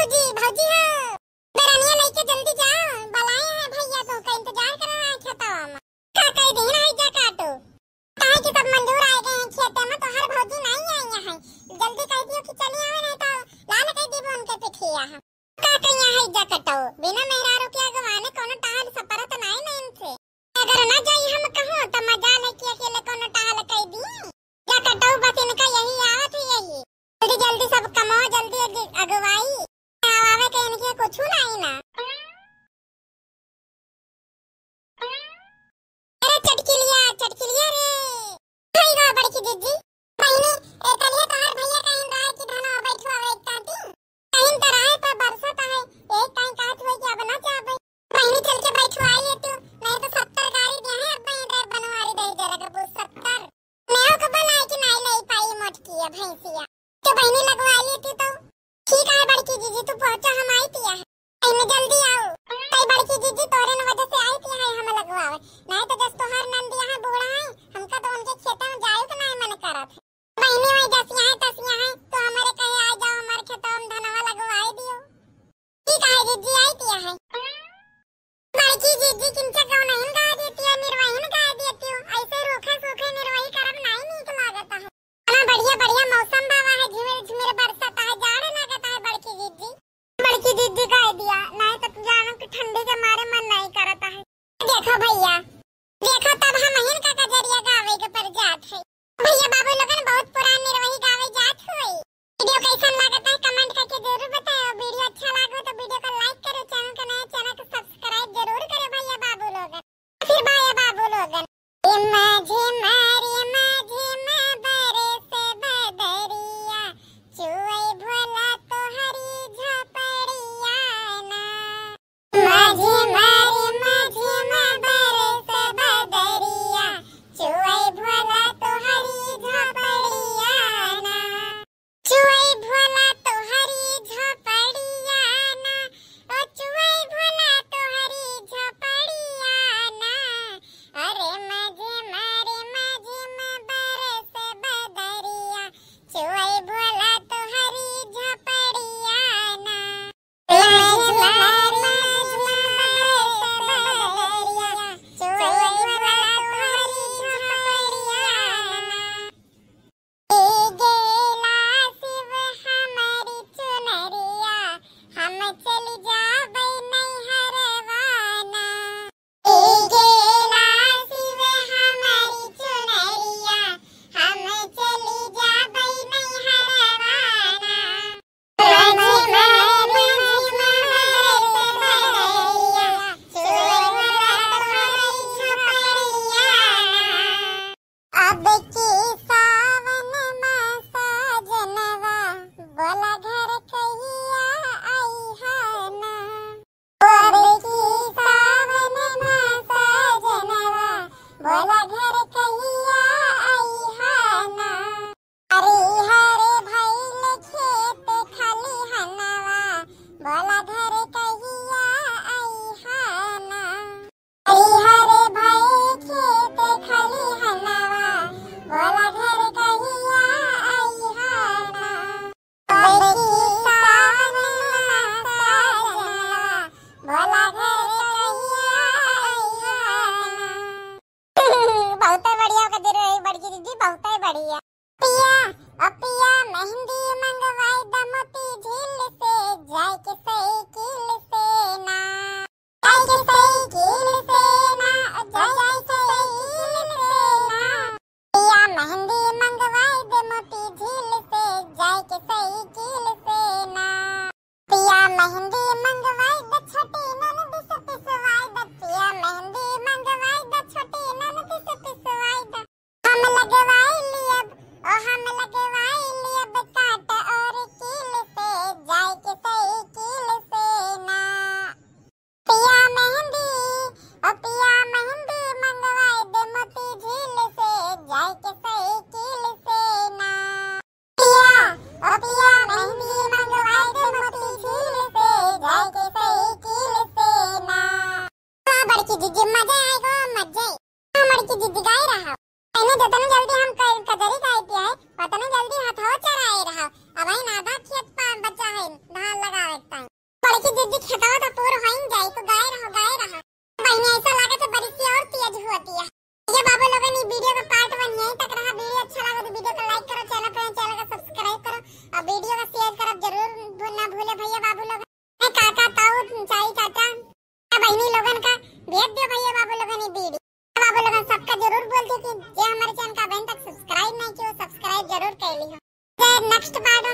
भौजी भौजी हो बेरानिया लेके जल्दी जाओ, बुलाए हैं भैया तुमका इंतजार कर रहा है खेतवा में। का कई दिन आई जा काटो काहे कि सब मंजूर आए गए हैं खेते में, तो हर भौजी नहीं आई है। जल्दी कह दियो कि चली आवे नहीं तो लाल कह देबो उनके पिठिया है। का कहिया है जा कटो बिना मेहरारू के अगवाने कोनो टाल सपरत नहीं ना इनसे। अगर ना जाई हम कहूं तो मजा लेके अकेले कोनो टाल कह दी जा कटो, बस इनका यही आवत है। यही जल्दी जल्दी सब कमाओ, जल्दी अगवाई आवे के इनके कुछ नहीं ना। अरे चटकिलिया रे भाई वाह बड़की दीदी बहनी कलिया तो हर भैया कहीं राय की धनो बैठो आवे ताती कहीं तराए पर बरसत है एक कहीं कहत होई कि अब ना जाबे बहनी चल के बैठो आई तू, नहीं तो 70 गाड़ी दे है अब ड्राइवर बनवारी दे जरा के पूछ 70 मैं को बनाई कि नहीं ले पाई मोटकी है भैंसिया तो बहनी लगवा ली थी। तो ठीक है बड़की जीजी तू पहुंचा, हम आई पिया है इनमें जल्दी आओ। कई बड़की जीजी तोरे न वजह से आई पिया है हम लगवावे, नहीं तो जस तोहर नंदिया है बूढ़ा है हमका तो उनके खेत में जाए तो नहीं मन करत है। बहनी वही जसिया है तसिया है तो हमारे कहे आ जाओ हमारे खेत में धनवा लगवाई दियो। ठीक है जीजी आई पिया है। बड़की जीजी किनसे कौन नहीं गा देती है, निर्वाहन गा देती हो, ऐसे रोखे सोखे निर्वाही करब नहीं नीक लागत है। बढ़िया बढ़िया मौसम बाबा है, झिमिर झिमिर बरसत है, जाड़े लगता है। बड़की दीदी कह दिया नहीं तो जानो कि ठंडी के मारे मन नहीं करता है। देखो भैया देखो तब हम हिन का कजरिया गावे के पर जात है। भैया बाबू लोगन बहुत पुरानी निर्वही गावे जात हुई। वीडियो कैसन लगता है कमेंट करके जरूर बताओ। वीडियो अच्छा लगे तो वीडियो को लाइक करो, चैनल को नया चैनल को सब्सक्राइब जरूर करो भैया बाबू लोगन। फिर भैया बाबू लोगन बढ़िया पिया मेहंदी मंगवाई दमोती झील से जाए के सही लगा एकता बड़की दीदी खेतवा तो पूर होइन जाई तो गाय रहा बहनी ऐसा लागे तो बड़ी सी और तेज होती है। ये बाबू लोगन ये वीडियो का पार्ट 1 यहीं तक रहा। वीडियो अच्छा लगा तो वीडियो को लाइक करो, चैनल को सब्सक्राइब करो और वीडियो को शेयर करो जरूर ना भूले भैया बाबू लोग। काका ताऊ चाई चाचा बहनी लोगन का भेज दियो भैया बाबू लोगन ये वीडियो। बाबू लोगन सबका जरूर बोलते कि जे हमारे चैनल का अभी तक सब्सक्राइब नहीं किया सब्सक्राइब जरूर कर लियो। Next part